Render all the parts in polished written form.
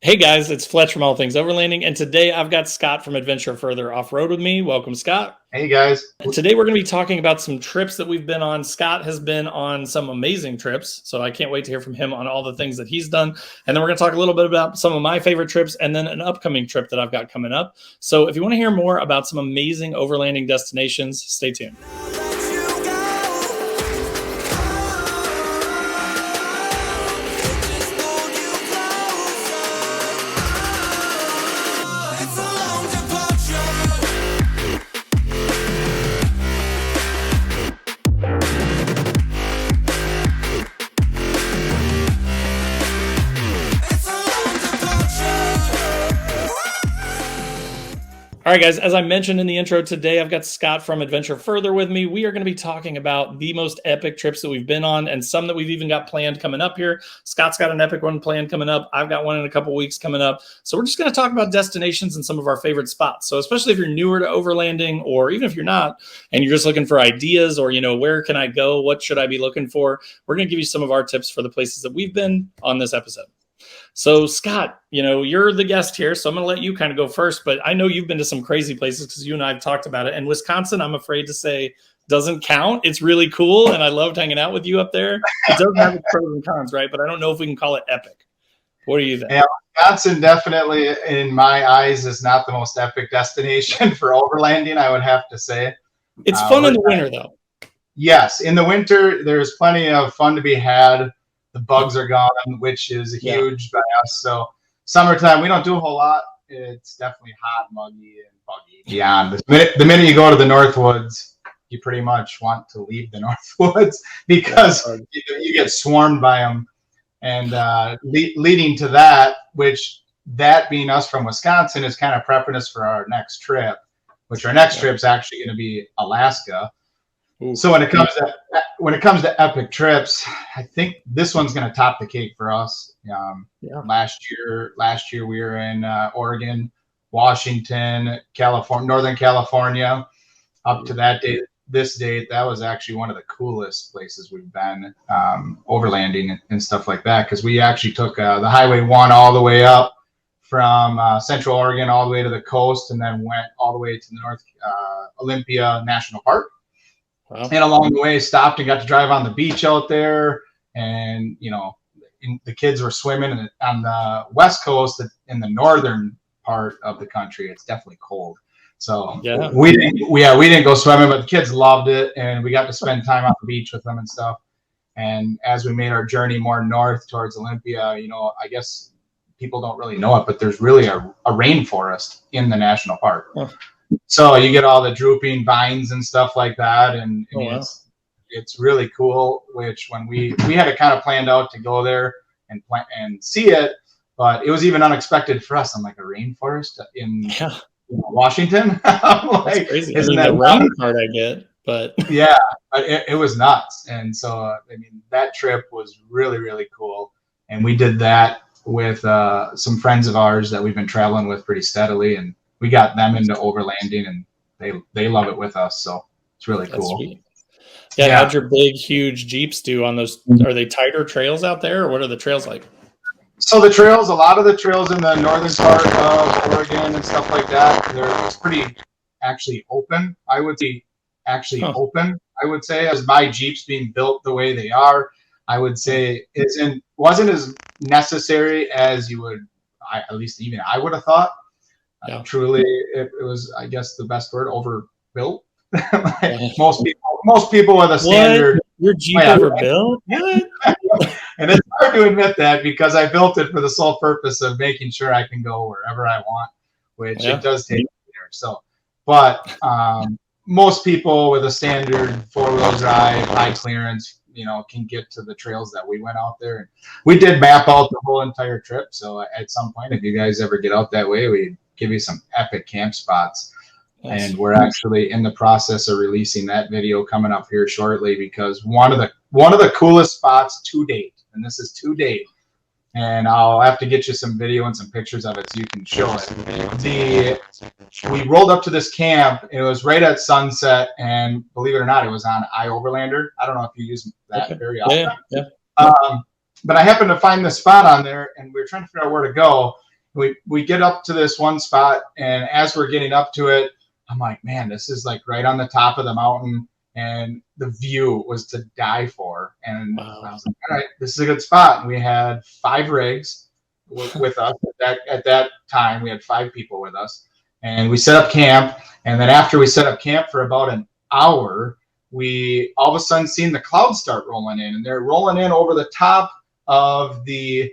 Hey guys, it's Fletch from All Things Overlanding, and today I've got Scott from Adventure Further Off-Road with me. Welcome, Scott. Hey guys. Today we're going to be talking about some trips that we've been on. Scott has been on some amazing trips, so I can't wait to hear from him on all the things that he's done. And then we're going to talk a little bit about some of my favorite trips and then an upcoming trip that I've got coming up. So if you want to hear more about some amazing overlanding destinations, stay tuned. All right, guys, as I mentioned in the intro today, I've got Scott from Adventure Further with me. We are going to be talking about the most epic trips that we've been on and some that we've even got planned coming up here. Scott's got an epic one planned coming up. I've got one in a couple weeks coming up. So we're just going to talk about destinations and some of our favorite spots. So especially if you're newer to overlanding, or even if you're not, and you're just looking for ideas or, where can I go? What should I be looking for? We're going to give you some of our tips for the places that we've been on this episode. So Scott, you're the guest here, so I'm going to let you kind of go first, but I know you've been to some crazy places because you and I have talked about it. And Wisconsin, I'm afraid to say, doesn't count. It's really cool, and I loved hanging out with you up there. It doesn't have its pros and cons, right? But I don't know if we can call it epic. What do you think? Yeah, Wisconsin definitely, in my eyes, is not the most epic destination for overlanding, I would have to say. It's fun in the winter, though. Yes, in the winter, there's plenty of fun to be had. The bugs are gone, which is a huge by us. So summertime, we don't do a whole lot. It's definitely hot, muggy, and buggy. Beyond the minute you go to the Northwoods, you pretty much want to leave the Northwoods because you get swarmed by them. And leading to that, which that being us from Wisconsin is kind of prepping us for our next trip, which our next trip is actually going to be Alaska. So when it comes to epic trips, I think this one's going to top the cake for us. Last year we were in Oregon, Washington, California, Northern California. Up to this date, that was actually one of the coolest places we've been overlanding and stuff like that, because we actually took the Highway 1 all the way up from Central Oregon all the way to the coast, and then went all the way to the North Olympia National Park. Wow. And along the way, stopped and got to drive on the beach out there. And, the kids were swimming on the West Coast. In the northern part of the country, it's definitely cold. So we didn't go swimming, but the kids loved it. And we got to spend time on the beach with them and stuff. And as we made our journey more north towards Olympia, I guess people don't really know it, but there's really a rainforest in the national park. Oh. So you get all the drooping vines and stuff like that, and it's really cool. Which when we had it kind of planned out to go there and see it, but it was even unexpected for us. I'm like, a rainforest in Washington. That's crazy. Isn't that the rain part I get? But yeah, it was nuts. And so that trip was really, really cool, and we did that with some friends of ours that we've been traveling with pretty steadily, and we got them into overlanding, and they love it with us. So it's really cool. Sweet. Yeah. How'd your big, huge Jeeps do on those? Are they tighter trails out there, or what are the trails like? So a lot of the trails in the northern part of Oregon and stuff like that, it's pretty actually open. I would say open. I would say, as my Jeeps being built the way they are, I would say wasn't as necessary as you would, at least even I would have thought. Truly, it was, I guess, the best word, overbuilt. Most people with a standard. Your Jeep overbuilt? What? And it's hard to admit that, because I built it for the sole purpose of making sure I can go wherever I want, which it does take years. So, but most people with a standard 4-wheel drive, high clearance, can get to the trails that we went out there. And we did map out the whole entire trip. So at some point, if you guys ever get out that way, we give you some epic camp spots. Nice. And we're actually in the process of releasing that video coming up here shortly, because one of the coolest spots to date, and this is to date, and I'll have to get you some video and some pictures of it so you can show it. We rolled up to this camp. It was right at sunset, and believe it or not, it was on iOverlander. I don't know if you use that very often. Yeah. But I happened to find this spot on there, and we were trying to figure out where to go. we get up to this one spot, and as we're getting up to it, I'm like, man, this is like right on the top of the mountain, and the view was to die for. And I was like, all right, this is a good spot. And we had 5 rigs with us at that time. We had 5 people with us, and we set up camp. And then after we set up camp for about an hour, we all of a sudden seen the clouds start rolling in, and they're rolling in over the top of the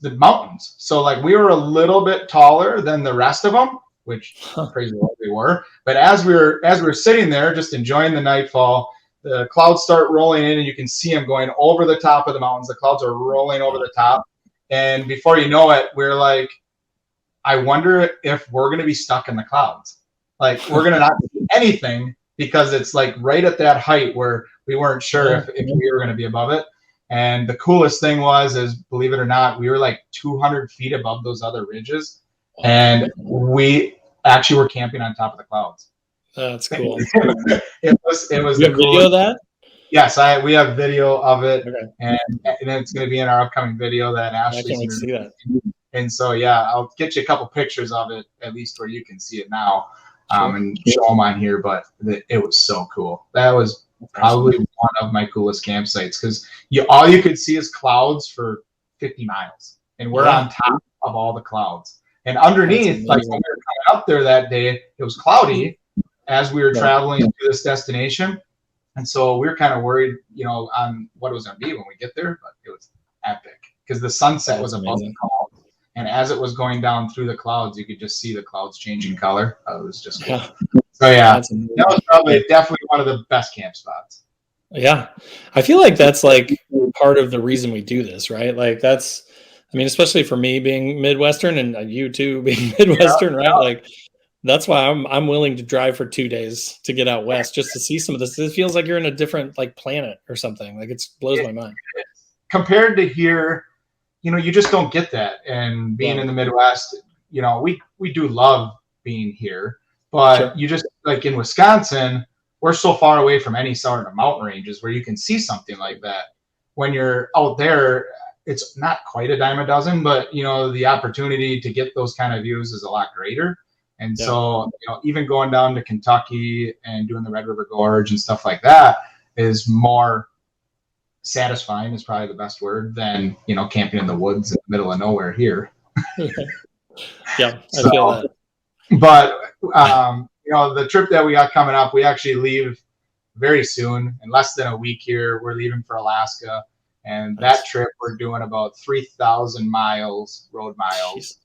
mountains. So like we were a little bit taller than the rest of them, which crazy what we were. But as we were sitting there just enjoying the nightfall, the clouds start rolling in, and you can see them going over the top of the mountains. The clouds are rolling over the top, and before you know it, we're like, I wonder if we're going to be stuck in the clouds. Like we're going to not see anything because it's like right at that height where we weren't sure if we were going to be above it. And the coolest thing is, believe it or not, we were like 200 feet above those other ridges, and we actually were camping on top of the clouds. That's cool. it was you have video of that? Yes, we have video of it, and it's going to be in our upcoming video that Ashley's going to see that. And so, yeah, I'll get you a couple pictures of it, at least where you can see it now, and show them on here. But it was so cool. That was probably one of my coolest campsites, because all you could see is clouds for 50 miles, and we're on top of all the clouds. And underneath, like when we were coming up there that day, it was cloudy as we were traveling to this destination. And so we were kind of worried, on what it was going to be when we get there, but it was epic because the sunset was above the clouds. And as it was going down through the clouds, you could just see the clouds changing color. It was just cool. So yeah, that was probably definitely one of the best camp spots. Yeah. I feel like that's like part of the reason we do this, right? Like especially for me being Midwestern and you too being Midwestern, right? Like that's why I'm willing to drive for 2 days to get out west just to see some of this. It feels like you're in a different like planet or something. Like it blows my mind. Compared to here, you just don't get that. And being in the Midwest, we do love being here, but you just like in Wisconsin, we're so far away from any sort of mountain ranges where you can see something like that. When you're out there, it's not quite a dime a dozen, but the opportunity to get those kind of views is a lot greater. And so, even going down to Kentucky and doing the Red River Gorge and stuff like that is more satisfying, is probably the best word, than, camping in the woods in the middle of nowhere here. I feel that. But, the trip that we got coming up, we actually leave very soon. In less than a week here, we're leaving for Alaska. And that trip, we're doing about 3,000 miles, road miles.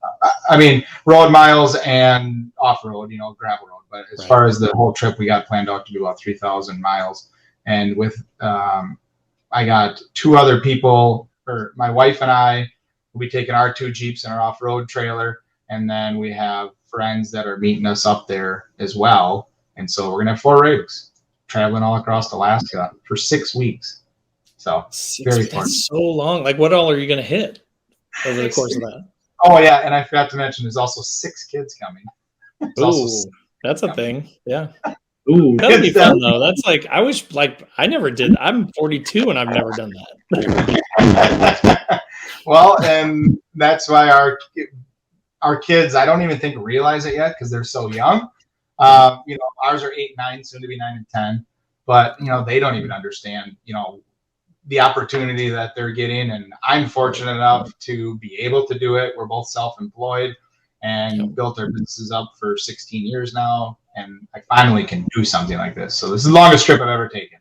Road miles and off-road, gravel road. But as far as the whole trip, we got planned out to do about 3,000 miles. And with, I got 2 other people, or my wife and I, will be taking our 2 Jeeps and our off-road trailer. And then we have friends that are meeting us up there as well. And so we're going to have 4 rigs traveling all across Alaska for 6 weeks. So very fun. That's so long. Like, what all are you going to hit over the course of that? Oh yeah, and I forgot to mention, there's also 6 kids coming. That's a thing. Yeah. Ooh, that'd be fun though. That's like, I wish, like, I never did. I'm 42 and I've never done that. Well, and that's why our kids, I don't even think realize it yet because they're so young. Ours are 8, 9, soon to be 9 and 10, but they don't even understand, the opportunity that they're getting. And I'm fortunate enough to be able to do it. We're both self-employed and built our businesses up for 16 years now. And I finally can do something like this. So this is the longest trip I've ever taken.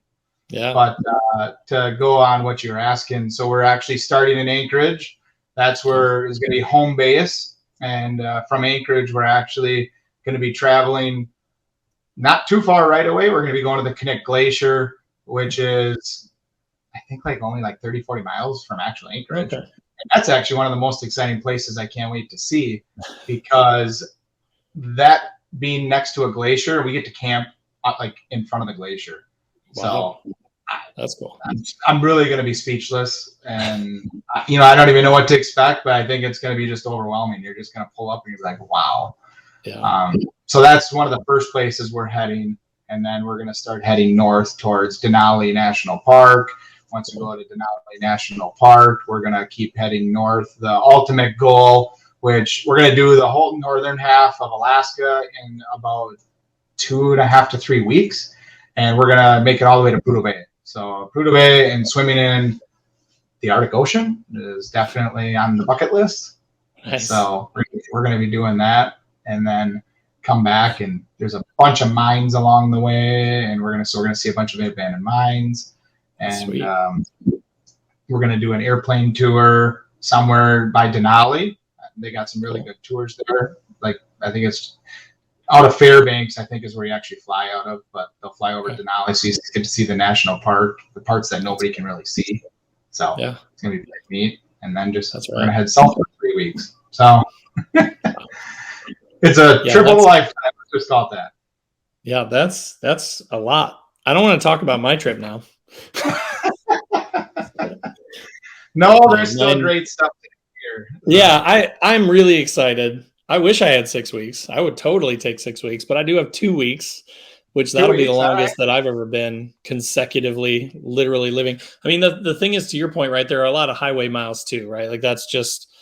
Yeah. But to go on what you're asking, so we're actually starting in Anchorage. That's where is going to be home base. And from Anchorage, we're actually going to be traveling not too far right away. We're going to be going to the Knik Glacier, which is, I think, only 30, 40 miles from actual Anchorage. Okay. And that's actually one of the most exciting places I can't wait to see, because that being next to a glacier, we get to camp in front of the glacier. Wow. So that's cool. I'm really going to be speechless, and I don't even know what to expect, but I think it's going to be just overwhelming. You're just going to pull up and you're like, wow. Yeah. So that's one of the first places we're heading. And then we're going to start heading north towards Denali National Park. Once we go to Denali National Park, we're going to keep heading north. The ultimate goal which we're going to do the whole northern half of Alaska in about 2.5 to 3 weeks. And we're going to make it all the way to Prudhoe Bay. So Prudhoe Bay and swimming in the Arctic Ocean is definitely on the bucket list. Nice. So we're going to be doing that, and then come back, and there's a bunch of mines along the way, and we're going to see a bunch of abandoned mines, and we're going to do an airplane tour somewhere by Denali. They got some really good tours there. Like, I think it's out of Fairbanks, I think is where you actually fly out of, but they'll fly over Denali, so you get to see the national park, the parts that nobody can really see. So it's going to be pretty neat. And then we're going to head south for 3 weeks. So it's a trip of a lifetime. Let's just call it that. Yeah, that's a lot. I don't want to talk about my trip now. No, there's still great stuff here. Yeah, I'm really excited. I wish I had 6 weeks. I would totally take 6 weeks, but I do have 2 weeks, which that'll be the longest that I've ever been consecutively, literally living. I mean, the thing is, to your point, right, there are a lot of highway miles too, right? Like, that's just,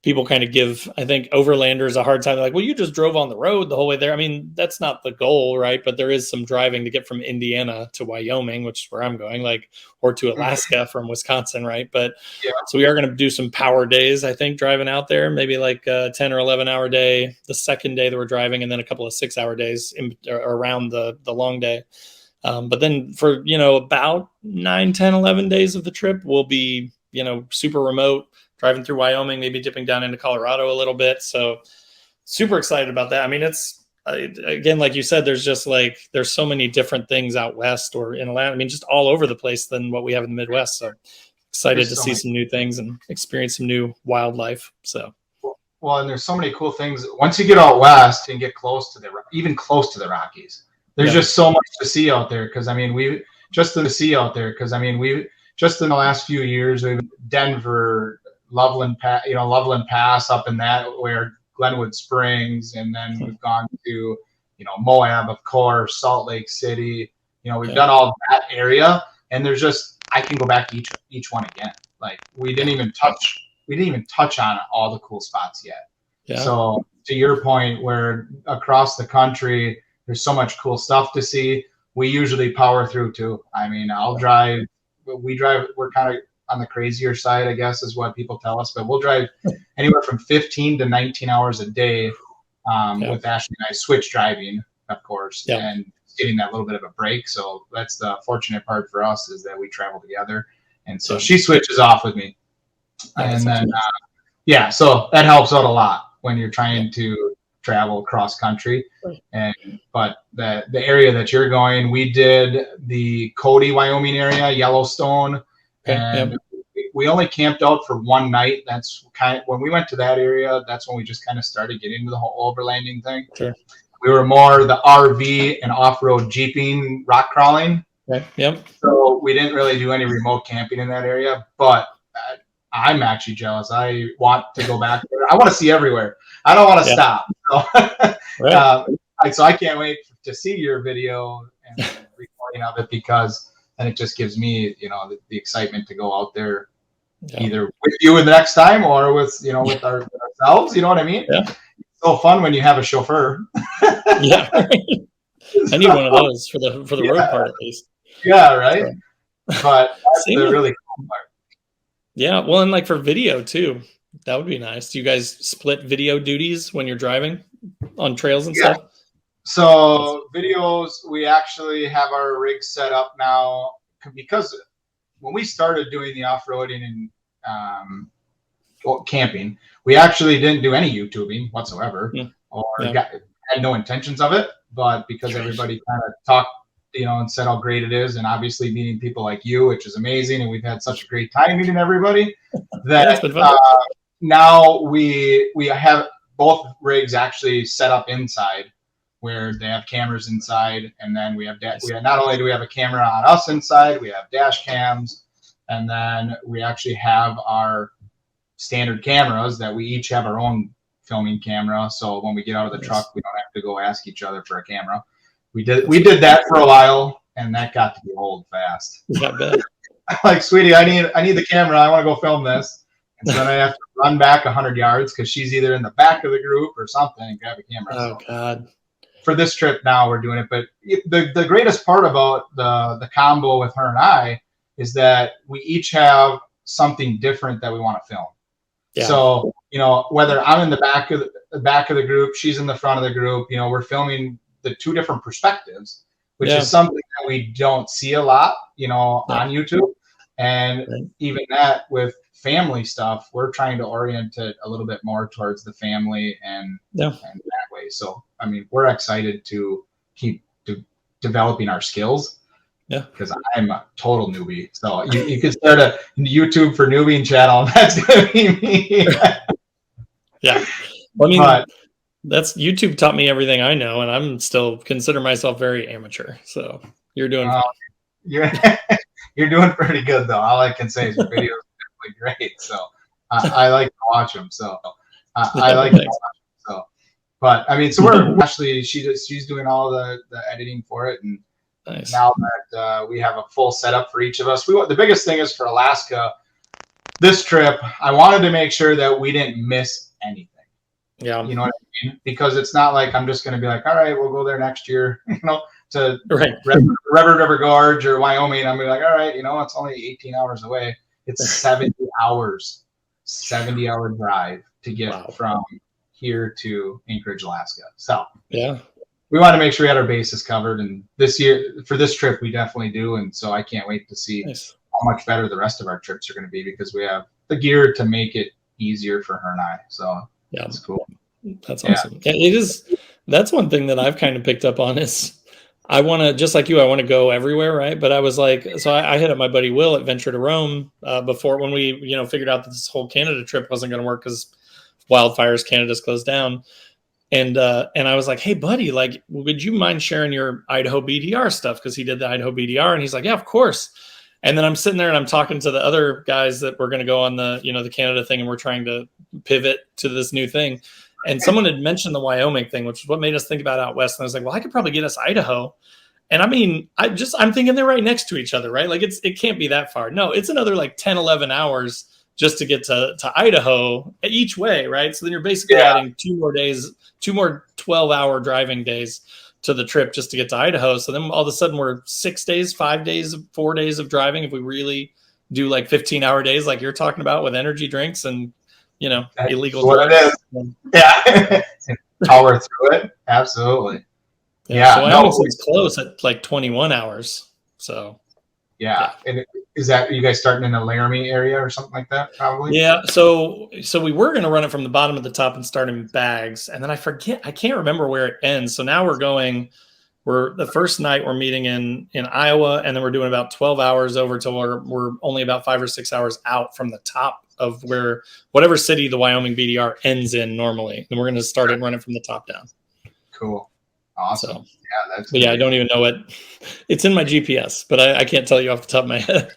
people kind of give, I think, overlanders a hard time. Like, well, you just drove on the road the whole way there. I mean, that's not the goal, right? But there is some driving to get from Indiana to Wyoming, which is where I'm going, like, or to Alaska from Wisconsin, right? But so we are going to do some power days, I think, driving out there, maybe like a 10 or 11 hour day, the second day that we're driving, and then a couple of 6 hour days around the long day. But then for, about 9, 10, 11 days of the trip, we'll be, super remote, driving through Wyoming, maybe dipping down into Colorado a little bit. So super excited about that. I mean, it's, again, like you said, there's so many different things out west or in Atlanta. I mean, just all over the place than what we have in the Midwest. So excited to see some new things and experience some new wildlife. So. Well, and there's so many cool things. Once you get out west and get close to even close to the Rockies, there's just so much to see out there. Cause I mean, just in the in the last few years, we've Denver, Loveland Pass up in that, where Glenwood Springs, and then we've gone to, Moab, of course, Salt Lake City. We've done all that area, and there's just, I can go back to each one again. Like, we didn't even touch on all the cool spots yet. Yeah. So to your point, where across the country there's so much cool stuff to see, we usually power through too. I mean, we're kind of on the crazier side, I guess, is what people tell us, but we'll drive anywhere from 15 to 19 hours a day with Ashley and I switch driving, of course, and getting that little bit of a break. So that's the fortunate part for us, is that we travel together. And so she switches off with me. And then, so that helps out a lot when you're trying to travel cross country. But the area that you're going, we did the Cody, Wyoming area, Yellowstone. And we only camped out for one night. That's kind of when we went to that area. That's when we just kind of started getting into the whole overlanding thing. Sure. We were more the RV and off-road jeeping, rock crawling. So we didn't really do any remote camping in that area. But I'm actually jealous. I want to go back there. I want to see everywhere. I don't want to stop. So, so I can't wait to see your video and recording of it, because then it just gives me, the excitement to go out there, either with you the next time or with, with ourselves. You know what I mean? Yeah. It's so fun when you have a chauffeur. Yeah. I need one of those for the road part, at least. Yeah. Right. So. But that's the really cool part. Yeah. Well, and like for video too, that would be nice. Do you guys split video duties when you're driving on trails and stuff? So videos, we actually have our rig set up now, because when we started doing the off-roading and camping, we actually didn't do any YouTubing whatsoever, had no intentions of it. But because everybody kind of talked, and said how great it is, and obviously meeting people like you, which is amazing, and we've had such a great time meeting everybody, that now we have both rigs actually set up inside, where they have cameras inside, and then we have not only do we have a camera on us inside, we have dash cams, and then we actually have our standard cameras that we each have our own filming camera. So when we get out of the truck, we don't have to go ask each other for a camera. We did that for a while, and that got to be old fast. Yeah, I bet. I'm like, sweetie, I need the camera. I want to go film this. And so then I have to run back 100 yards because she's either in the back of the group or something and grab a camera. Oh, God. For this trip now we're doing it. But the greatest part about the combo with her and I is that we each have something different that we want to film. Yeah. So, you know, whether I'm in the back of the group, she's in the front of the group, you know, we're filming the two different perspectives, which is something that we don't see a lot, you know, on YouTube. And even that with family stuff, we're trying to orient it a little bit more towards the family and that way. So, I mean, we're excited to keep developing our skills. Yeah, because I'm a total newbie. So you could start a YouTube for newbie channel, and that's gonna be me. Yeah, well, I mean, that's YouTube taught me everything I know, and I'm still consider myself very amateur. So you're doing fine. You're doing pretty good though. All I can say is your videos are definitely great. So I like to watch them. So I like to watch them. So, but I mean, so we're actually she's doing all the editing for it, and now that we have a full setup for each of us, the biggest thing is for Alaska. This trip, I wanted to make sure that we didn't miss anything. Yeah, you know what I mean? Because it's not like I'm just going to be like, all right, we'll go there next year, you know, to Red River Gorge or Wyoming. I'm going to be like, all right, you know, it's only 18 hours away. It's 70 hours, 70-hour drive to get from here to Anchorage, Alaska. So yeah, we want to make sure we had our bases covered. And this year, for this trip, we definitely do. And so I can't wait to see how much better the rest of our trips are going to be because we have the gear to make it easier for her and I. So yeah, that's cool. That's awesome. Yeah, it is. That's one thing that I've kind of picked up on is I want to, just like you, I want to go everywhere, right? But I was like, so I hit up my buddy Will at Venture to Roam before when we, you know, figured out that this whole Canada trip wasn't going to work because wildfires, Canada's closed down. And I was like, hey, buddy, like, would you mind sharing your Idaho BDR stuff? Because he did the Idaho BDR. And he's like, yeah, of course. And then I'm sitting there and I'm talking to the other guys that we're going to go on the, you know, the Canada thing. And we're trying to pivot to this new thing. And someone had mentioned the Wyoming thing, which is what made us think about out west. And I was like, well, I could probably get us Idaho. And I mean, I'm thinking they're right next to each other, right? Like it can't be that far. No, it's another like 10, 11 hours just to get to Idaho each way, right? So then you're basically adding 2 more days, 2 more 12-hour driving days to the trip just to get to Idaho. So then all of a sudden we're 6 days, 5 days, 4 days of driving if we really do like 15-hour days like you're talking about with energy drinks and, you know, that's illegal drugs. Yeah. Power through it. Absolutely. Yeah. So Wyoming's close at like 21 hours. So yeah. And is that you guys starting in the Laramie area or something like that? Probably. Yeah. So we were going to run it from the bottom of the top and start in Bags, and then I can't remember where it ends. So now we're the first night we're meeting in Iowa, and then we're doing about 12 hours over till we're only about 5 or 6 hours out from the top of where whatever city the Wyoming BDR ends in normally. And we're going to start and run it from the top down. Cool. Awesome. So, yeah, I don't even know it. It's in my GPS, but I can't tell you off the top of my head.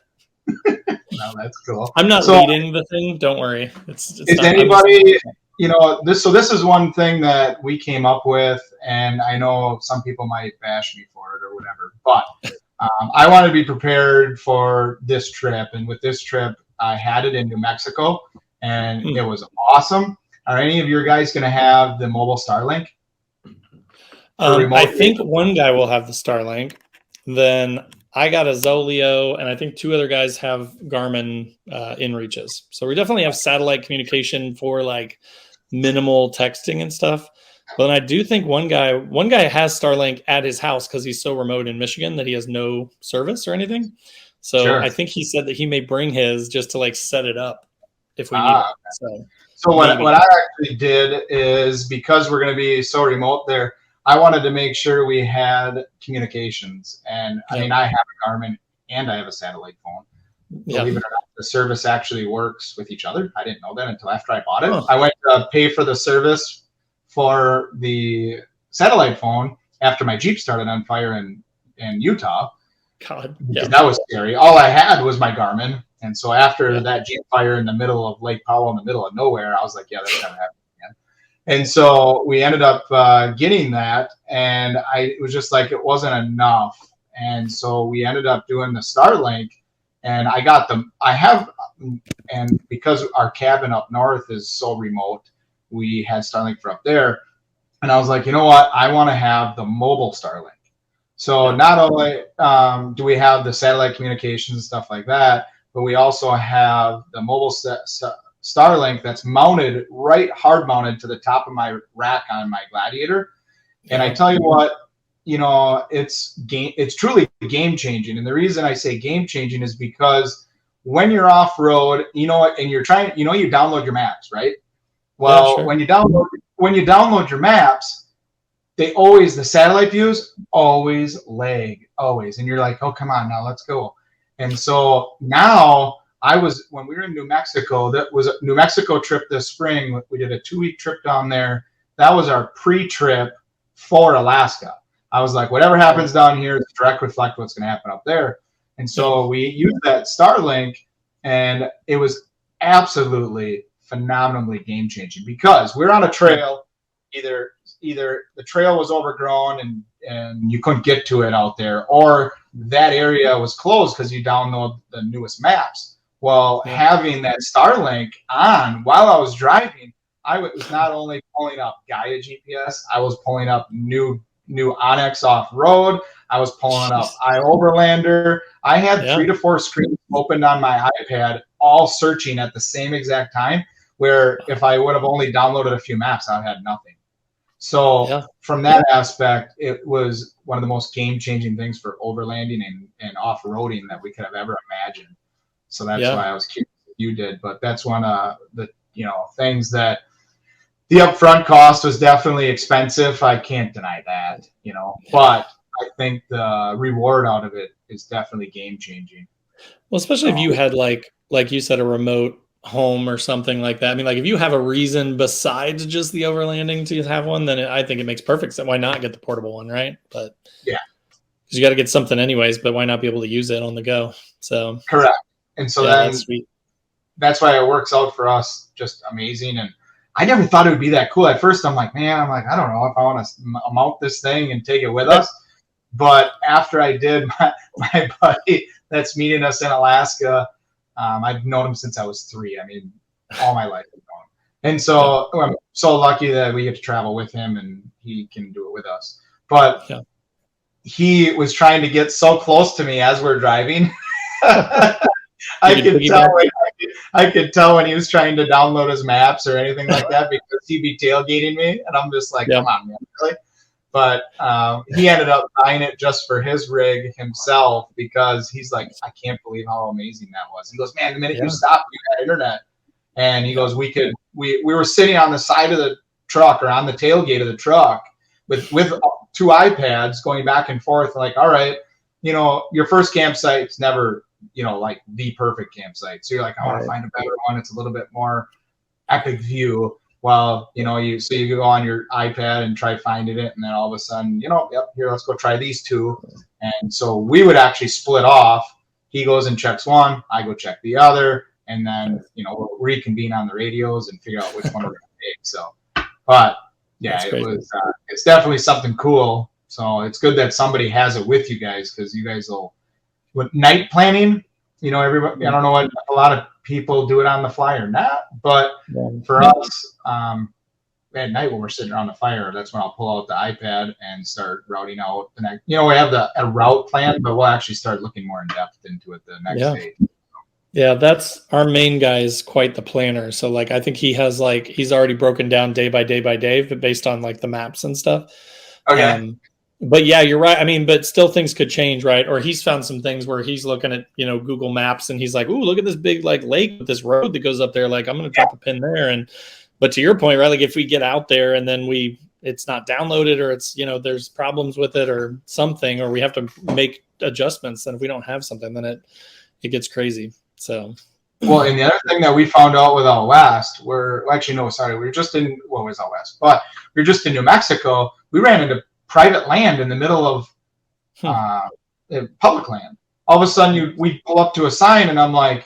No, that's cool. I'm not leading the thing. Don't worry. It's is not, anybody, you know, this is one thing that we came up with, and I know some people might bash me for it or whatever, but I want to be prepared for this trip. And with this trip, I had it in New Mexico, and it was awesome. Are any of your guys going to have the mobile Starlink? I think one guy will have the Starlink. Then I got a Zoleo, and I think 2 other guys have Garmin inReaches. So we definitely have satellite communication for like minimal texting and stuff. But then I do think one guy has Starlink at his house because he's so remote in Michigan that he has no service or anything. So I think he said that he may bring his just to like set it up if we need it. So what I actually did is, because we're going to be so remote there, I wanted to make sure we had communications. And I mean, I have a Garmin and I have a satellite phone. Believe it or not, the service actually works with each other. I didn't know that until after I bought it. I went to pay for the service for the satellite phone after my Jeep started on fire in Utah. God, that was scary. All I had was my Garmin. And so after that Jeep fire in the middle of Lake Powell in the middle of nowhere, I was like, yeah, that's never happening again. And so we ended up getting that, and it was just like it wasn't enough. And so we ended up doing the Starlink, And I got them. I have, and because our cabin up north is so remote, we had Starlink for up there. And I was like, you know what? I want to have the mobile Starlink. So not only do we have the satellite communications and stuff like that, but we also have the mobile Starlink that's mounted hard mounted to the top of my rack on my Gladiator. And I tell you what, it's truly game changing. And the reason I say game changing is because when you're off road, and you're trying, you download your maps, right? Well, sure. when you download your maps, the satellite views always lag, always. And you're like, oh, come on now, let's go. And so now when we were in New Mexico, that was a New Mexico trip this spring. We did a 2-week trip down there. That was our pre-trip for Alaska. I was like, whatever happens down here is direct reflect what's going to happen up there. And so we used that Starlink, and it was absolutely phenomenally game changing because we're on a trail. Either the trail was overgrown and you couldn't get to it out there, or that area was closed because you download the newest maps. Well, having that Starlink on while I was driving, I was not only pulling up Gaia GPS, I was pulling up new Onyx off-road. I was pulling up iOverlander. I had 3 to 4 screens opened on my iPad, all searching at the same exact time, where if I would have only downloaded a few maps, I'd had nothing. So from that aspect, it was one of the most game-changing things for overlanding and off-roading that we could have ever imagined. So that's why I was curious if you did. But that's one of the things that the upfront cost was definitely expensive. I can't deny that, but I think the reward out of it is definitely game-changing. Well, especially if you had like you said, a remote home or something like that. I mean, like if you have a reason besides just the overlanding to have one, then I think it makes perfect sense. Why not get the portable one, right? But because you got to get something anyways, but why not be able to use it on the go? So correct. And so that's why it works out for us just amazing. And I never thought it would be that cool. At first, I don't know if I want to mount this thing and take it with us. But after I did, my buddy that's meeting us in Alaska, I've known him since I was 3. I mean, all my life I've known him. And so I'm so lucky that we get to travel with him and he can do it with us. But he was trying to get so close to me as we're driving. I could tell when he was trying to download his maps or anything like that because he'd be tailgating me. And I'm just like, come on, man, really? But he ended up buying it just for his rig himself because he's like, I can't believe how amazing that was. He goes, man, the minute you stopped, you had internet. And he goes, we were sitting on the side of the truck or on the tailgate of the truck with 2 iPads going back and forth. Like, all right, your first campsite's never, like the perfect campsite. So you're like, I want to find a better one. It's a little bit more epic view. Well, you go on your iPad and try finding it, and then all of a sudden, here, let's go try these 2. And so we would actually split off. He goes and checks one, I go check the other, and then we'll reconvene on the radios and figure out which one we're gonna take. So, but it's definitely something cool. So it's good that somebody has it with you guys because you guys will. With night planning, everybody. I don't know what a lot of people do it on the fly or not, but for us, at night when we're sitting around the fire, that's when I'll pull out the iPad and start routing out the next. We have a route plan, but we'll actually start looking more in depth into it the next day. Yeah, that's our main guy is quite the planner. So I think he has he's already broken down day by day but based on the maps and stuff. Okay. But yeah, you're right. I mean, but still things could change, right? Or he's found some things where he's looking at, Google Maps and he's like, ooh, look at this big lake with this road that goes up there. I'm going to drop a pin there. But to your point, right? If we get out there and then it's not downloaded or it's, there's problems with it or something, or we have to make adjustments. And if we don't have something, then it gets crazy. So. Well, and the other thing that we found out with Out West, we were just in, what was Out West? But we were just in New Mexico. We ran into private land in the middle of public land. All of a sudden, we pull up to a sign, and I'm like,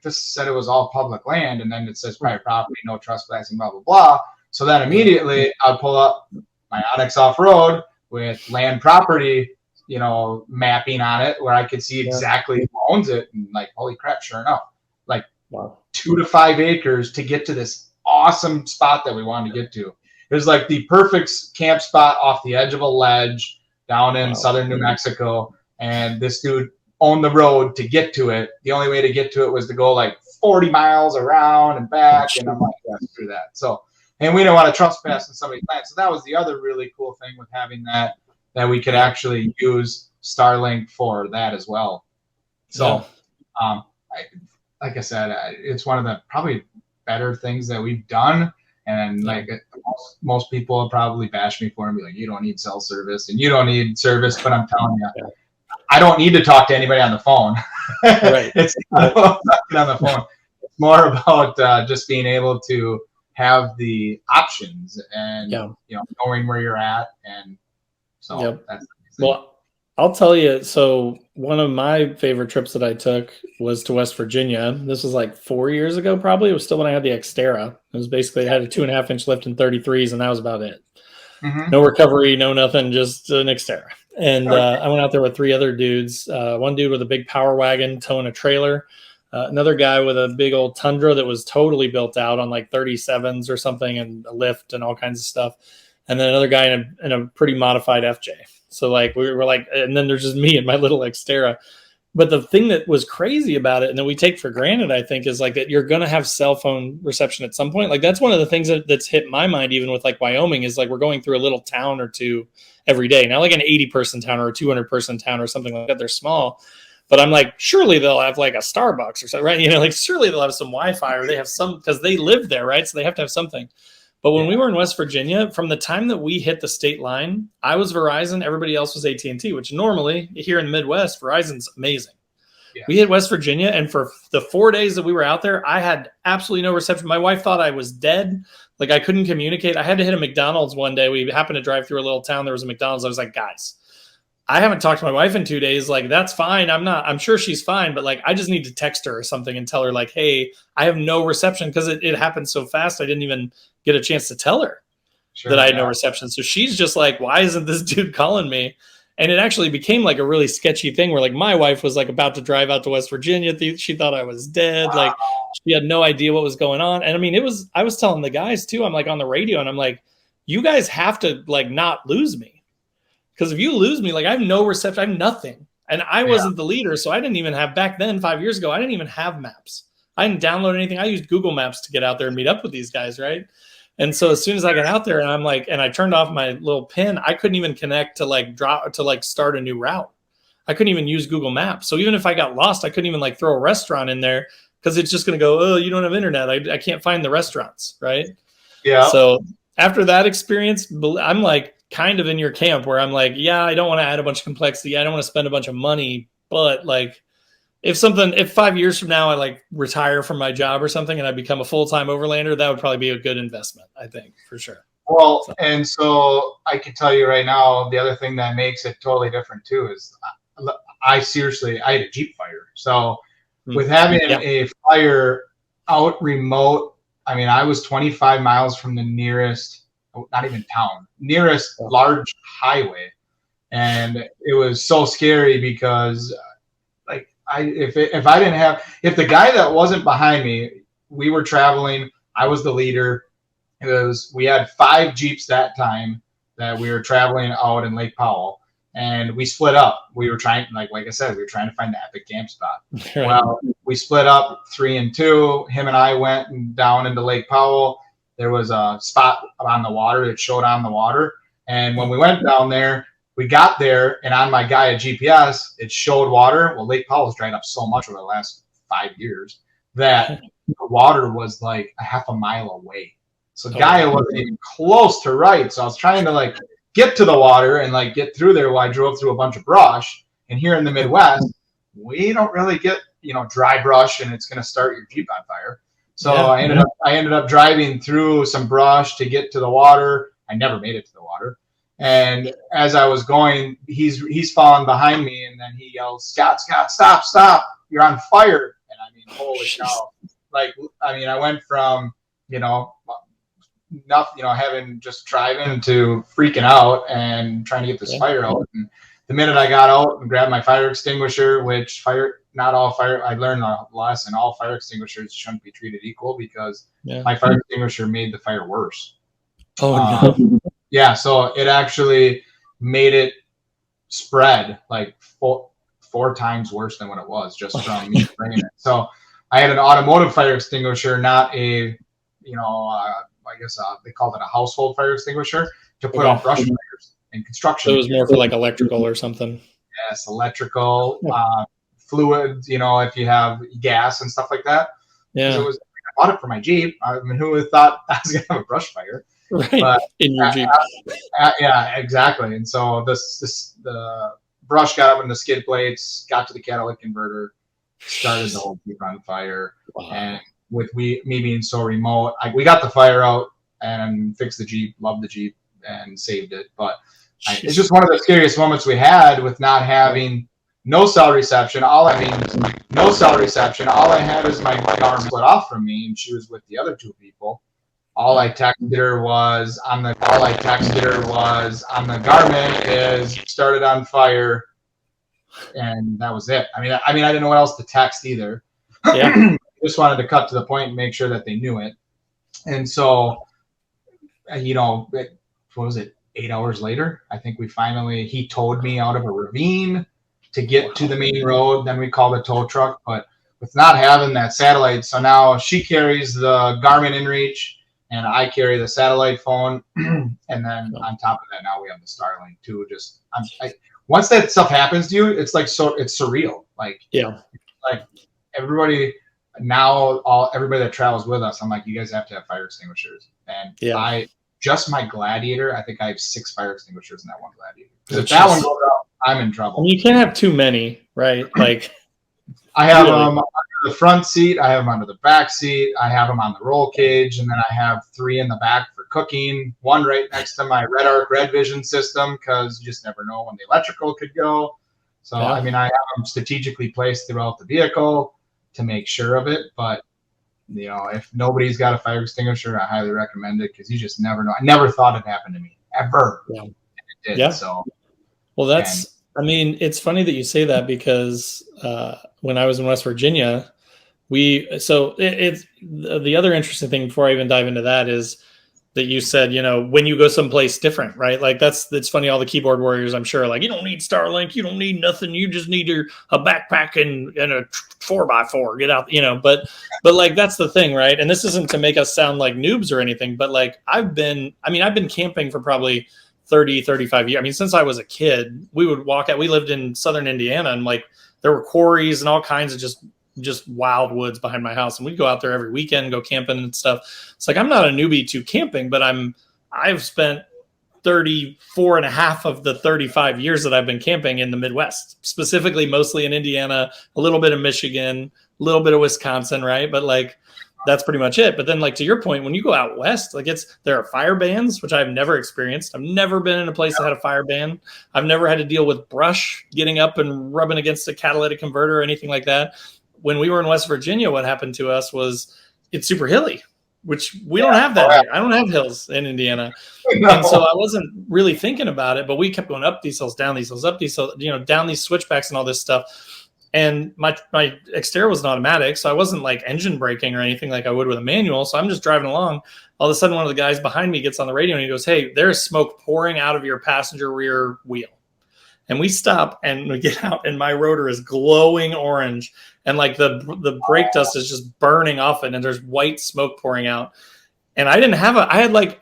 this said it was all public land, and then it says private property, no trespassing, blah blah blah. So then immediately I'd pull up my Onyx off road with land property, mapping on it where I could see exactly who owns it, and like, holy crap, sure enough, like 2 to 5 acres to get to this awesome spot that we wanted to get to. It was like the perfect camp spot off the edge of a ledge down in southern New Mexico, and this dude owned the road to get to it. The only way to get to it was to go like 40 miles around and back, and I'm like, yeah, screw that. So, and we didn't want to trespass in somebody's land. So that was the other really cool thing with having that we could actually use Starlink for that as well. So, like I said, it's one of the probably better things that we've done. And like most people will probably bash me for it and be like, you don't need cell service and you don't need service. But I'm telling you, I don't need to talk to anybody on the phone. It's not about talking on the phone. It's more about just being able to have the options and knowing where you're at. And so that's well, I'll tell you. So one of my favorite trips that I took was to West Virginia. This was like 4 years ago, probably. It was still when I had the Xterra. It was basically, I had a 2.5-inch lift in 33s, and that was about it. No recovery, no nothing, just an Xterra. And I went out there with 3 other dudes. One dude with a big power wagon towing a trailer. Another guy with a big old Tundra that was totally built out on like 37s or something, and a lift and all kinds of stuff. And then another guy in a pretty modified FJ. So like we were like, and then there's just me and my little Xterra. But the thing that was crazy about it, and that we take for granted, I think, is like that you're going to have cell phone reception at some point. Like that's one of the things that's hit my mind, even with like Wyoming, is like we're going through a little town or two every day. Now, like an 80-person town or a 200-person town or something like that. They're small. But I'm like, surely they'll have like a Starbucks or something, right? Like surely they'll have some Wi-Fi, or they have some, because they live there, right? So they have to have something. But when we were in West Virginia, from the time that we hit the state line, I was Verizon, everybody else was AT&T, which normally here in the Midwest, Verizon's amazing. Yeah. We hit West Virginia, and for the 4 days that we were out there, I had absolutely no reception. My wife thought I was dead. Like I couldn't communicate. I had to hit a McDonald's one day. We happened to drive through a little town. There was a McDonald's. I was like, guys, I haven't talked to my wife in 2 days. Like, that's fine. I'm sure she's fine. But like, I just need to text her or something and tell her like, hey, I have no reception, because it happened so fast. I didn't even get a chance to tell her that I had no reception. So she's just like, why isn't this dude calling me? And it actually became like a really sketchy thing where like my wife was like about to drive out to West Virginia. She thought I was dead. Wow. Like she had no idea what was going on. And I mean, I was telling the guys too, I'm like on the radio and I'm like, you guys have to like not lose me. Because if you lose me, like I have no reception, I have nothing. And I wasn't the leader. So I didn't even have, back then 5 years ago, I didn't even have maps. I didn't download anything. I used Google Maps to get out there and meet up with these guys, right? And so as soon as I got out there and I'm like, and I turned off my little pin, I couldn't even connect to like start a new route. I couldn't even use Google Maps. So even if I got lost, I couldn't even like throw a restaurant in there, because it's just going to go, oh, you don't have internet. I can't find the restaurants, right? Yeah. So after that experience, I'm like kind of in your camp where I'm like, yeah, I don't want to add a bunch of complexity. I don't want to spend a bunch of money, but like, if 5 years from now I like retire from my job or something and I become a full-time overlander, that would probably be a good investment, I think, for sure. Well, and so I can tell you right now, the other thing that makes it totally different too is I had a Jeep fire. So with having a fire out remote, I mean, I was 25 miles from the nearest, not even town, nearest large highway. And it was so scary because if the guy that wasn't behind me, we were traveling, I was the leader. We had 5 Jeeps that time that we were traveling out in Lake Powell, and we split up. We were trying, like I said, we were trying to find the epic camp spot. Right. Well, we split up 3 and 2. Him and I went down into Lake Powell. There was a spot on the water that showed on the water. And when we went down there, we got there, and on my guy at GPS, it showed water. Well, Lake Powell's dried up so much over the last 5 years that the water was like a half a mile away. So Gaia wasn't even close to right. So I was trying to like get to the water and like get through there while I drove through a bunch of brush. And here in the Midwest, we don't really get, dry brush and it's going to start your Jeep on fire. So I ended up driving through some brush to get to the water. I never made it to the water. And as I was going, he's falling behind me, and then he yells, Scott, stop. You're on fire. And I mean, holy cow. Like, I mean, I went from, having just driving to freaking out and trying to get this fire out. And the minute I got out and grabbed my fire extinguisher, which not all fire, I learned a lesson. All fire extinguishers shouldn't be treated equal because my fire extinguisher made the fire worse. Oh no. Yeah, so it actually made it spread like four times worse than what it was just from me spraying it. So I had an automotive fire extinguisher, not a, I guess they called it a household fire extinguisher to put out brush fires in construction. So it was more for like electrical or something. Yes, electrical, fluids, if you have gas and stuff like that. Yeah. I bought it for my Jeep. I mean, who would have thought I was going to have a brush fire? Right. But, in your Jeep. Yeah, exactly. And so the brush got up in the skid plates, got to the catalytic converter, started the whole Jeep on fire. Wow. And with me being so remote, we got the fire out and fixed the Jeep, loved the Jeep, and saved it. But it's just one of the scariest moments we had with not having no cell reception. All I had is my arm split off from me, and she was with the other two people. All I texted her was on the Garmin is started on fire, and that was it. I mean, I didn't know what else to text either. Yeah. Just wanted to cut to the point and make sure that they knew it. And so, what was it? 8 hours later, I think he towed me out of a ravine to get to the main road. Then we called a tow truck, but with not having that satellite, so now she carries the Garmin inReach and I carry the satellite phone. And then on top of that, now we have the Starlink too. Once that stuff happens to you, it's like, it's surreal. Like, yeah, like everybody that travels with us, I'm like, you guys have to have fire extinguishers. And just my Gladiator, I think I have 6 fire extinguishers in that one Gladiator. Because if that one goes out, I'm in trouble. You can't have too many, right? Like, I have them under the front seat, I have them under the back seat, I have them on the roll cage, and then I have 3 in the back for cooking, 1 right next to my Red Arc Red Vision system, because you just never know when the electrical could go. So, I have them strategically placed throughout the vehicle to make sure of it. But, if nobody's got a fire extinguisher, I highly recommend it because you just never know. I never thought it happened to me, ever. Yeah. And it did. Yeah. So, well, it's funny that you say that because when I was in West Virginia, it's the other interesting thing before I even dive into that is that you said, when you go someplace different, right? Like it's funny. All the keyboard warriors, I'm sure, like, you don't need Starlink, you don't need nothing. You just need a backpack and a 4x4, get out, but like, that's the thing. Right. And this isn't to make us sound like noobs or anything, but like, I've been camping for probably 30, 35 years. I mean, since I was a kid, we would walk out, we lived in Southern Indiana, and like, there were quarries and all kinds of just wild woods behind my house, and we'd go out there every weekend, go camping and stuff. It's like, I'm not a newbie to camping, but I've spent 34 and a half of the 35 years that I've been camping in the Midwest, specifically mostly in Indiana, a little bit of Michigan, a little bit of Wisconsin, right? But like, that's pretty much it. But then, like, to your point, when you go out west, like, there are fire bans, which I've never experienced. I've never been in a place that had a fire ban. I've never had to deal with brush getting up and rubbing against a catalytic converter or anything like that. When we were in West Virginia, what happened to us was it's super hilly, which we don't have that here. I don't have hills in Indiana. No. And so I wasn't really thinking about it, but we kept going up these hills, down these hills, up these hills, down these switchbacks and all this stuff. And my Xterra was an automatic, so I wasn't like engine braking or anything like I would with a manual. So I'm just driving along. All of a sudden, one of the guys behind me gets on the radio and he goes, "Hey, there's smoke pouring out of your passenger rear wheel." And we stop and we get out, and my rotor is glowing orange, and like the brake dust is just burning off it, and there's white smoke pouring out. And I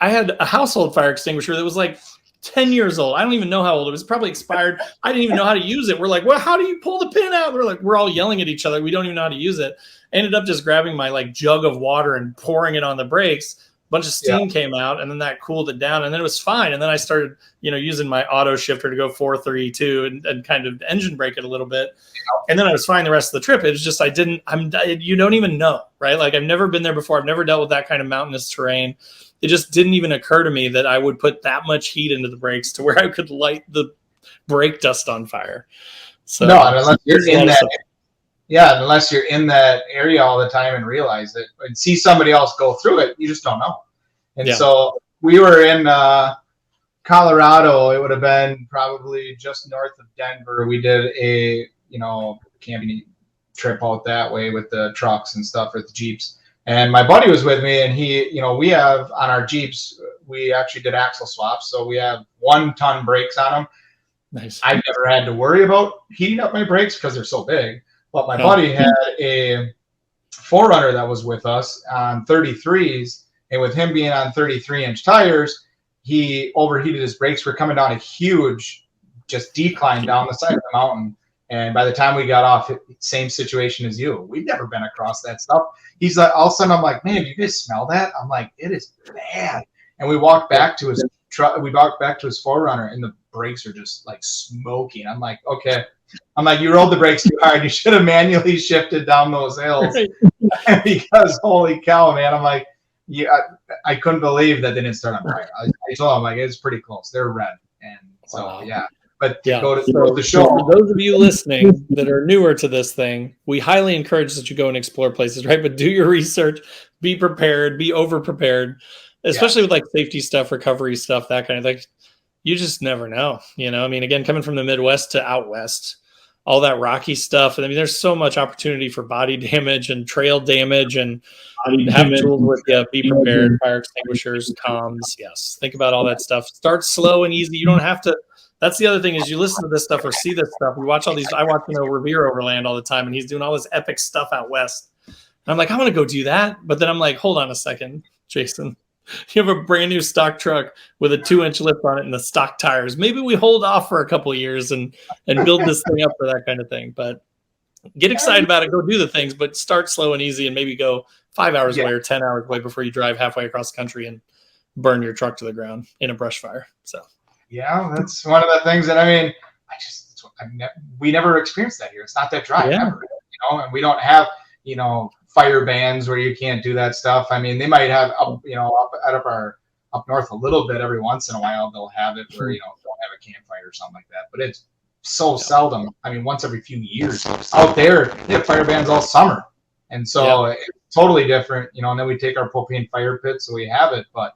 had a household fire extinguisher that was like 10 years old. I don't even know how old it was. Probably expired. I didn't even know how to use it. We're like, well, how do you pull the pin out? We're all yelling at each other. We don't even know how to use it. I ended up just grabbing my like jug of water and pouring it on the brakes. A bunch of steam came out, and then that cooled it down, and then it was fine. And then I started, using my auto shifter to go 4-3-2 and kind of engine brake it a little bit. And then I was fine the rest of the trip. It was just, you don't even know, right? Like, I've never been there before. I've never dealt with that kind of mountainous terrain. It just didn't even occur to me that I would put that much heat into the brakes to where I could light the brake dust on fire. So no, unless you're in that area all the time and realize it and see somebody else go through it, you just don't know. And so we were in Colorado, it would have been probably just north of Denver. We did a, camping trip out that way with the trucks and stuff, or the Jeeps. And my buddy was with me, and he, we have on our Jeeps, we actually did axle swaps. So we have 1-ton brakes on them. Nice. I've never had to worry about heating up my brakes because they're so big. But my buddy had a 4Runner that was with us on 33s. And with him being on 33-inch tires, he overheated his brakes. We're coming down a huge just decline down the side of the mountain. And by the time we got off, same situation as you. We've never been across that stuff. He's like, all of a sudden, I'm like, man, do you guys smell that? I'm like, it is bad. And we walked back to his truck. We walked back to his 4Runner, and the brakes are just like smoking. I'm like, okay. I'm like, you rolled the brakes too hard. You should have manually shifted down those hills. Because holy cow, man. I'm like, yeah, I couldn't believe that they didn't start on fire. I told him, like, it's pretty close. They're red. And so, yeah. But go to the show. For those of you listening that are newer to this thing, we highly encourage that you go and explore places, right? But do your research, be prepared, be over prepared, especially with like safety stuff, recovery stuff, that kind of thing. You just never know, I mean, again, coming from the Midwest to out West, all that rocky stuff. I mean, there's so much opportunity for body damage and trail damage, and have tools with you. Be prepared, fire extinguishers, comms. Yes. Think about all that stuff. Start slow and easy. You don't have to. That's the other thing is you listen to this stuff or see this stuff. We watch all these. I watch Revere Overland all the time, and he's doing all this epic stuff out West. And I'm like, I want to go do that. But then I'm like, hold on a second, Jason. You have a brand new stock truck with a 2-inch lip on it and the stock tires. Maybe we hold off for a couple of years and build this thing up for that kind of thing. But get excited about it. Go do the things, but start slow and easy, and maybe go 5 hours away or 10 hours away before you drive halfway across the country and burn your truck to the ground in a brush fire. So. Yeah, that's one of the things that, I mean, we never experienced that here. It's not that dry, ever, and we don't have, fire bans where you can't do that stuff. I mean, they might have up north a little bit every once in a while. They'll have it where don't have a campfire or something like that. But it's so seldom. I mean, once every few years. Out there, they have fire bans all summer, and so it's totally different. And then we take our propane fire pit, so we have it. But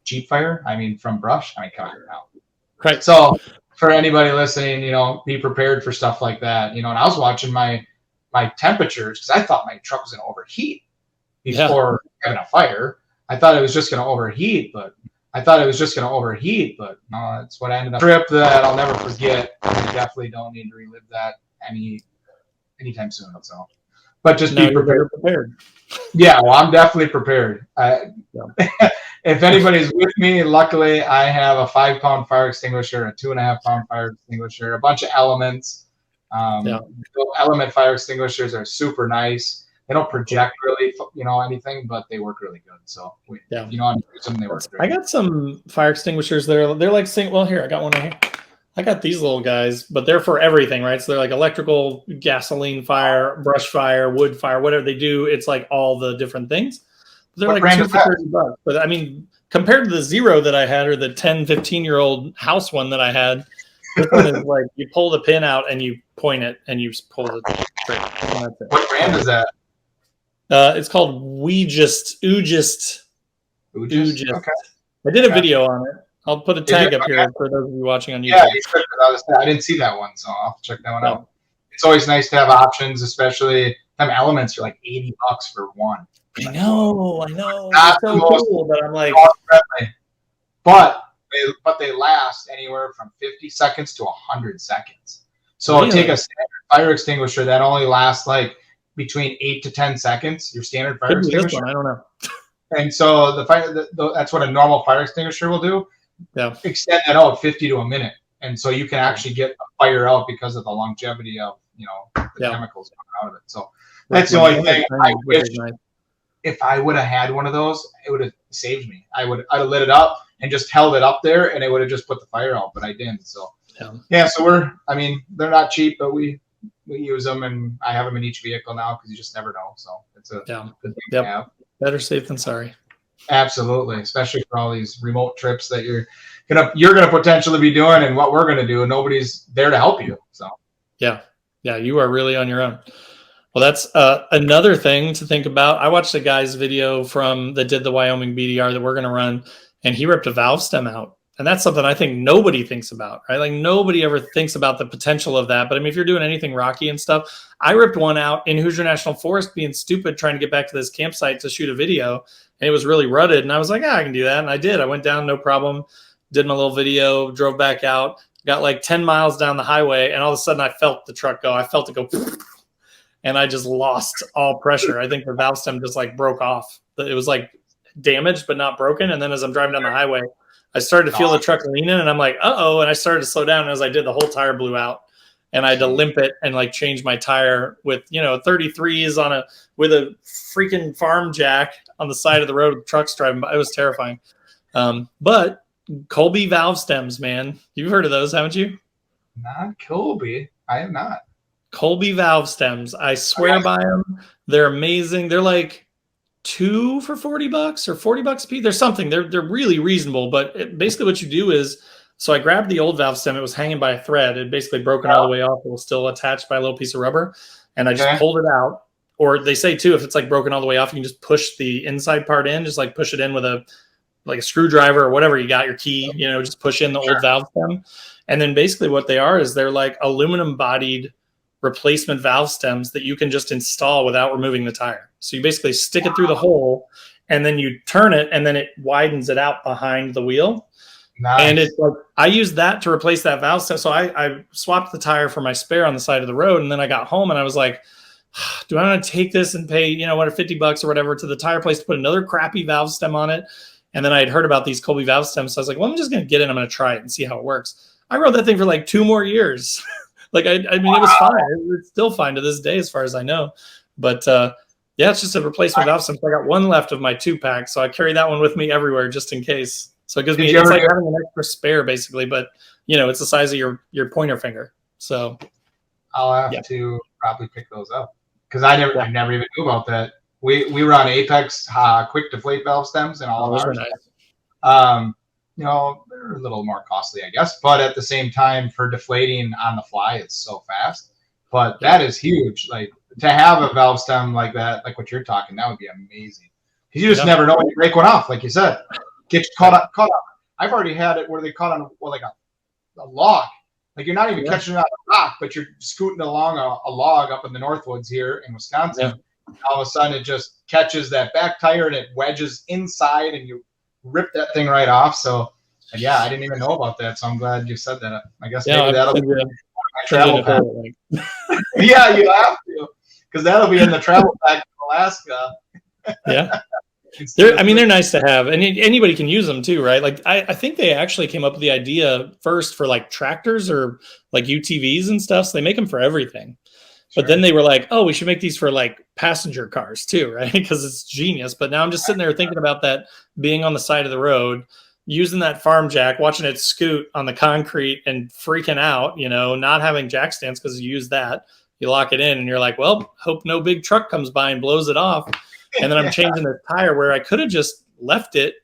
Jeep fire, I mean, from brush, I mean, come on now. Right. So for anybody listening, be prepared for stuff like that. And I was watching my temperatures because I thought my truck was going to overheat before having a fire. I thought it was just going to overheat, but no, that's what I ended up. Trip that I'll never forget. I definitely don't need to relive that anytime soon. So, but just be prepared. Yeah, well, I'm definitely prepared. If anybody's with me, luckily I have a 5-pound fire extinguisher, a 2.5-pound fire extinguisher, a bunch of elements. Element fire extinguishers are super nice. They don't project really, anything, but they work really good. So, if you know how to use them, they work great. I got some fire extinguishers. They're like well, here, I got one right here. I got these little guys, but they're for everything, right? So they're like electrical, gasoline fire, brush fire, wood fire, whatever they do. It's like all the different things. They're like $2 for $30. But I mean, compared to the Zero that I had or the 10, 15-year-old house one that I had, this one is like you pull the pin out and you point it and you pull the trigger. What brand is that? It's called Oogist. Okay. I did a video on it. I'll put a tag up here for those of you watching on YouTube. Yeah, you should. I didn't see that one, so I'll have to check that one out. It's always nice to have options, especially them elements are like $80 for one. I know. It's so cool, but I'm like, but they last anywhere from 50 seconds to 100 seconds. So really? Take a standard fire extinguisher that only lasts like between 8 to 10 seconds. Your standard fire extinguisher. I don't know. And so that's what a normal fire extinguisher will do. Yeah. Extend that out 50 to a minute, and so you can actually get a fire out because of the longevity of the chemicals coming out of it. So that's the only thing. I wish if I would have had one of those, it would have saved me. I'd have lit it up and just held it up there, and it would have just put the fire out. But I didn't. So so they're not cheap, but we use them, and I have them in each vehicle now because you just never know. So it's a good thing to have. Better safe than sorry. Absolutely, especially for all these remote trips that you're gonna potentially be doing, and what we're gonna do, and nobody's there to help you. So yeah, you are really on your own. Well, that's another thing to think about. I watched a guy's video that did the Wyoming BDR that we're gonna run, and he ripped a valve stem out And that's something I think nobody thinks about, right? Like nobody ever thinks about the potential of that. But I mean, if you're doing anything rocky and stuff, I ripped one out in Hoosier National Forest being stupid, trying to get back to this campsite to shoot a video. And it was really rutted. And I was like, I can do that. And I did. I went down, no problem, did my little video, drove back out, got like 10 miles down the highway. And all of a sudden I felt the truck go. I felt it go. And I just lost all pressure. I think the valve stem just like broke off. It was like damaged, but not broken. And then as I'm driving down the highway, I started to feel the truck leaning, and I'm like, uh-oh. And I started to slow down. And as I did, the whole tire blew out. And I had to limp it and like change my tire with, 33s with a freaking farm jack on the side of the road with trucks driving by. It was terrifying. But Colby valve stems, man. You've heard of those, haven't you? Not Colby. I have not. Colby valve stems. I swear by them. They're amazing. They're like 2 for $40 or $40 a piece. There's something. They're really reasonable. But basically what you do is, so I grabbed the old valve stem. It was hanging by a thread. It basically broken all the way off. It was still attached by a little piece of rubber. And I just pulled it out. Or they say too, if it's like broken all the way off, you can just push the inside part in, just like push it in with a screwdriver or whatever you got, your key, just push in the old valve stem. And then basically what they are is they're like aluminum bodied replacement valve stems that you can just install without removing the tire. So you basically stick it through the hole and then you turn it and then it widens it out behind the wheel. Nice. And it's like, I used that to replace that valve stem. So I swapped the tire for my spare on the side of the road. And then I got home and I was like, do I want to take this and pay, $50 or whatever to the tire place to put another crappy valve stem on it? And then I had heard about these Colby valve stems. So I was like, well, I'm just going to get it. I'm going to try it and see how it works. I rode that thing for like 2 more years. Like, I mean, it was fine. It's still fine to this day, as far as I know. But yeah, it's just a replacement valve stem. So I got one left of my 2-pack. So I carry that one with me everywhere just in case. So it gives me, it's like having an extra spare basically, but it's the size of your pointer finger. So I'll have to probably pick those up because I never even knew about that. We run Apex quick deflate valve stems and all of ours. Nice. They're a little more costly, I guess, but at the same time, for deflating on the fly, it's so fast. But that is huge. Like, to have a valve stem like that, like what you're talking, that would be amazing. Because you just never know when you break one off, like you said. Get caught up. I've already had it where they caught on a log. Like, you're not even catching it on a rock, but you're scooting along a log up in the Northwoods here in Wisconsin. Yeah. All of a sudden, it just catches that back tire and it wedges inside, and you rip that thing right off. So, yeah, I didn't even know about that. So I'm glad you said that. I guess maybe that'll be my travel pack. Yeah, you have to, because that'll be in the travel pack to Alaska. Yeah. They're nice to have, and anybody can use them too, right? Like I think they actually came up with the idea first for like tractors or like UTVs and stuff. So they make them for everything. But then they were like, oh, we should make these for like passenger cars too, right? Because it's genius. But now I'm just sitting there thinking about that being on the side of the road, using that farm jack, watching it scoot on the concrete and freaking out, not having jack stands because you use that. You lock it in and you're like, well, hope no big truck comes by and blows it off. And then I'm changing the tire where I could have just left it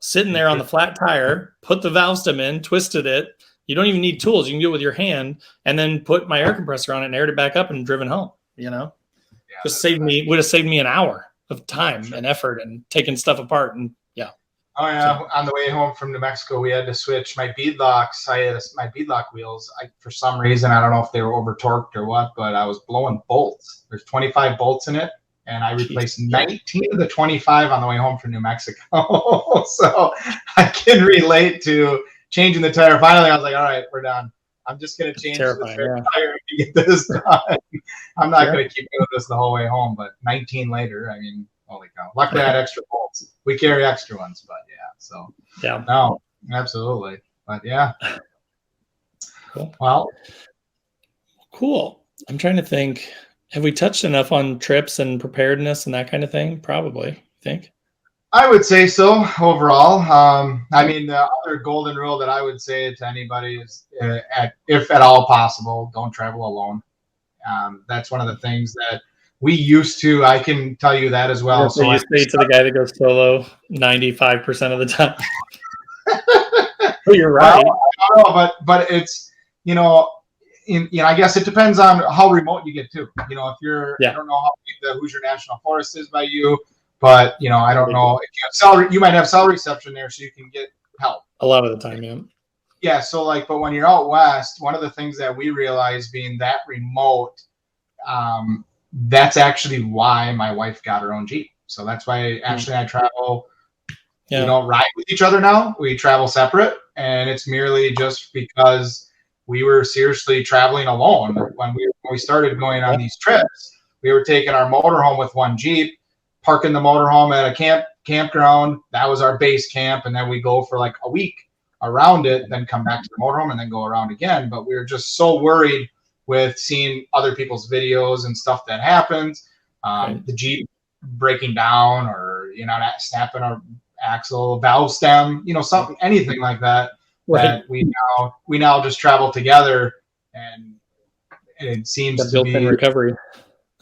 sitting there on the flat tire, put the valve stem in, twisted it. You don't even need tools. You can do it with your hand and then put my air compressor on it and aired it back up and driven home, Just would have saved me an hour of time and effort and taking stuff apart. And yeah. Oh yeah. So, on the way home from New Mexico, we had to switch my bead locks. I had my bead lock wheels. For some reason, I don't know if they were over torqued or what, but I was blowing bolts. There's 25 bolts in it. And I replaced 19 of the 25 on the way home from New Mexico. So I can relate to changing the tire. Finally, I was like, all right, we're done. I'm just going to change the tire to get this done. I'm not going to keep doing this the whole way home. But 19 later, I mean, holy cow. Luckily, I had extra bolts. We carry extra ones, but yeah. So, no, absolutely. But yeah. Cool. Well. Cool. I'm trying to think. Have we touched enough on trips and preparedness and that kind of thing? Probably, I think. I would say so overall. I mean, the other golden rule that I would say to anybody is, if at all possible, don't travel alone. That's one of the things that we used to. I can tell you that as well. Yeah, so you say to the guy that goes solo 95% of the time. You're right. Well, I don't know, but it's, I guess it depends on how remote you get to. If you're, I don't know how big the Hoosier National Forest is by you, but I don't know if you have you might have cell reception there, so you can get help. A lot of the time, yeah. Yeah, so like, but when you're out west, one of the things that we realized being that remote, that's actually why my wife got her own Jeep. So that's why Ashley and I travel. Yeah. We don't ride with each other now. We travel separate, and it's merely just because we were seriously traveling alone when we started going on these trips. We were taking our motorhome with one Jeep, parking the motorhome at a campground. That was our base camp, and then we go for like a week around it, then come back to the motorhome and then go around again. But we were just so worried with seeing other people's videos and stuff that happens, the Jeep breaking down, or snapping our axle, valve stem, something, anything like that. That we now just travel together, and it seems to be recovery.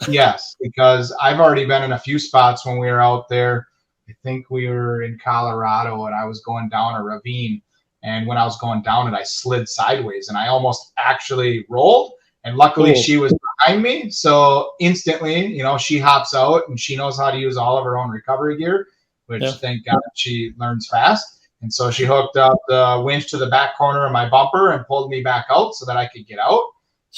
Yes, because I've already been in a few spots when we were out there. I think we were in Colorado, and I was going down a ravine. And when I was going down it, I slid sideways, and I almost actually rolled. And luckily, she was behind me. So instantly, she hops out, and she knows how to use all of her own recovery gear, which thank God she learns fast. And so she hooked up the winch to the back corner of my bumper and pulled me back out so that I could get out.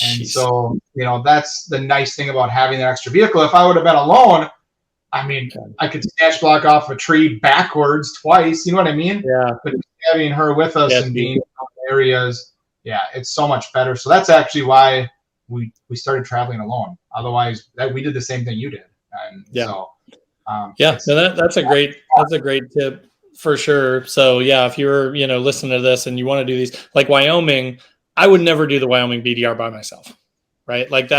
And so, that's the nice thing about having an extra vehicle. If I would have been alone, I mean, I could snatch block off a tree backwards twice. You know what I mean? Yeah. But having her with us and being in areas, it's so much better. So that's actually why we started traveling alone. Otherwise, we did the same thing you did. And so, so that's a great tip for sure. So if you're listening to this and you want to do these, like Wyoming, I would never do the Wyoming BDR by myself, right? Like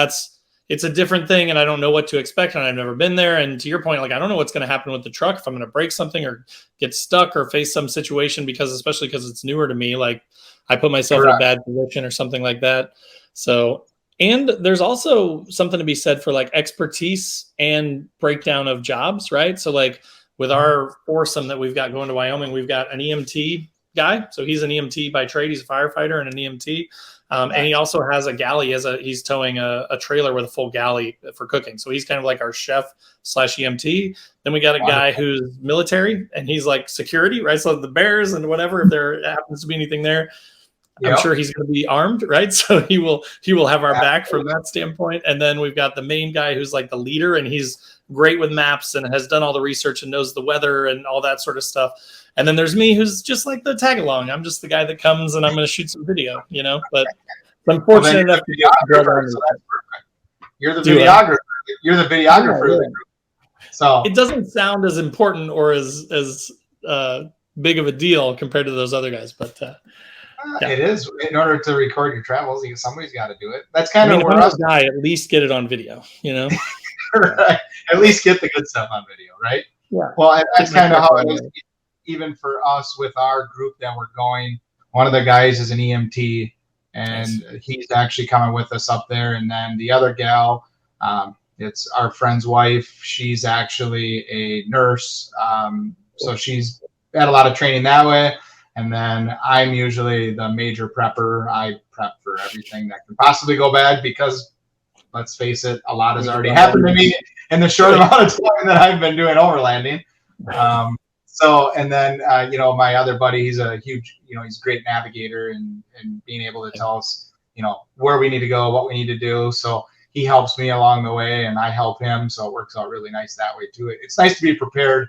it's a different thing, and I don't know what to expect, and I've never been there. And to your point, like I don't know what's going to happen with the truck, if I'm going to break something or get stuck or face some situation, especially because it's newer to me. Like I put myself in a bad position or something like that. So, and there's also something to be said for like expertise and breakdown of jobs, right? So like with our foursome that we've got going to Wyoming, we've got an EMT guy. So he's an EMT by trade. He's a firefighter and an EMT. And he also has a galley. He's towing a trailer with a full galley for cooking. So he's kind of like our chef / EMT. Then we got a guy who's military, and he's like security, right? So the bears and whatever, if there happens to be anything there, I'm sure he's going to be armed, right? So he will have our back from that standpoint. And then we've got the main guy who's like the leader, and he's great with maps and has done all the research and knows the weather and all that sort of stuff. And then there's me, who's just like the tag along. I'm just the guy that comes and I'm going to shoot some video, But I'm fortunate enough to get You're the videographer. You're the videographer. So it doesn't sound as important or as big of a deal compared to those other guys, but it is. In order to record your travels, somebody's got to do it. That's kind of where guy at least get it on video, Right. At least get the good stuff on video, right? Yeah. Well, that's kind of how it is. Even for us with our group that we're going, one of the guys is an EMT, and he's actually coming with us up there. And then the other gal, it's our friend's wife. She's actually a nurse. So she's had a lot of training that way. And then I'm usually the major prepper. I prep for everything that can possibly go bad because, let's face it, a lot has already happened to me in the short amount of time that I've been doing overlanding. So, and then, my other buddy, he's a huge, he's a great navigator and being able to tell us, where we need to go, what we need to do. So he helps me along the way and I help him. So it works out really nice that way too. It's nice to be prepared,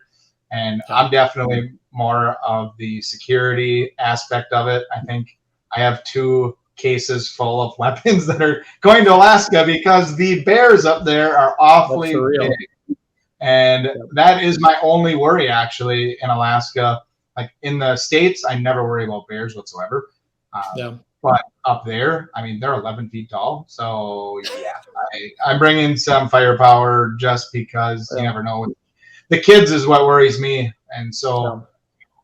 and I'm definitely more of the security aspect of it. I think I have 2 cases full of weapons that are going to Alaska because the bears up there are awfully big. And that is my only worry, actually, in Alaska. Like in the States, I never worry about bears whatsoever. But up there, I mean, they're 11 feet tall. So, I'm bringing some firepower just because you never know. The kids is what worries me. And so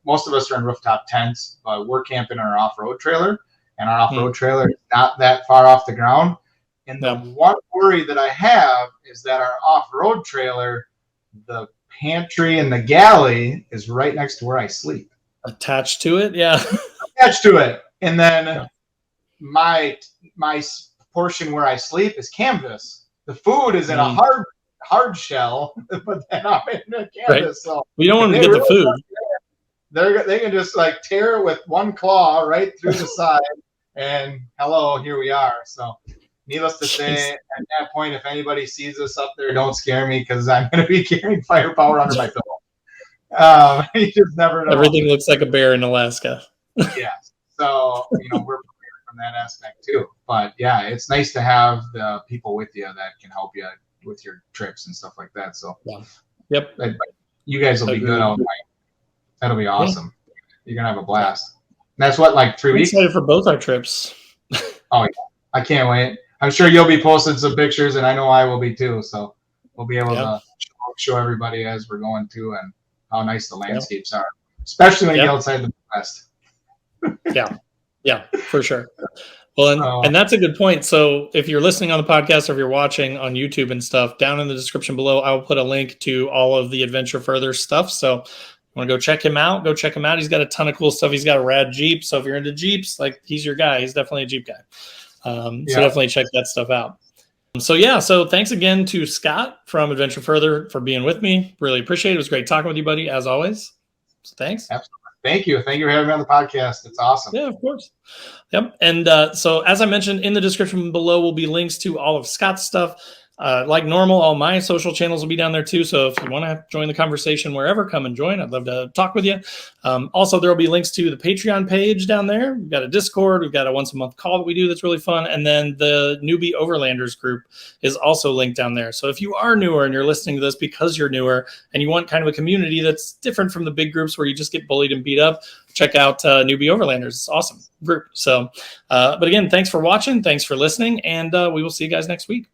most of us are in rooftop tents, but we're camping in our off-road trailer. And our off-road trailer is not that far off the ground. And the one worry that I have is that our off-road trailer, the pantry and the galley is right next to where I sleep. Attached to it, Attached to it, and then my portion where I sleep is canvas. The food is in a hard shell, but then I'm in the canvas. Right. So we don't want to get the food. they can just like tear it with one claw right through the side, and hello, here we are. So, needless to say, at that point, if anybody sees us up there, don't scare me because I'm going to be carrying firepower under my pillow. You just never know. Everything looks like a bear in Alaska. Yeah. So, we're prepared from that aspect too. But yeah, it's nice to have the people with you that can help you with your trips and stuff like that. So, yeah. Yep. You guys will be good out there. That'll be awesome. Yeah. You're going to have a blast. And that's what, like 3 weeks? I'm excited for both our trips. Oh, yeah. I can't wait. I'm sure you'll be posting some pictures, and I know I will be too. So we'll be able to show everybody as we're going too, and how nice the landscapes are, especially when you get outside the Midwest. Yeah, for sure. Well, and that's a good point. So if you're listening on the podcast or if you're watching on YouTube and stuff, down in the description below, I will put a link to all of the Adventure Further stuff. So you want to go check him out, He's got a ton of cool stuff. He's got a rad Jeep. So if you're into Jeeps, like he's your guy. He's definitely a Jeep guy. So definitely check that stuff out. So thanks again to Scott from Adventure Further for being with me. Really appreciate it. It was great talking with you, buddy, as always. So thanks. Absolutely. Thank you. Thank you for having me on the podcast. It's awesome. Yeah, of course. Yep. And so as I mentioned, in the description below will be links to all of Scott's stuff. Like normal, all my social channels will be down there too. So if you want to join the conversation wherever, come and join. I'd love to talk with you. Also, there will be links to the Patreon page down there. We've got a Discord. We've got a once a month call that we do that's really fun. And then the Newbie Overlanders group is also linked down there. So if you are newer and you're listening to this because you're newer and you want kind of a community that's different from the big groups where you just get bullied and beat up, check out Newbie Overlanders. It's awesome group. So, but again, thanks for watching. Thanks for listening. And we will see you guys next week.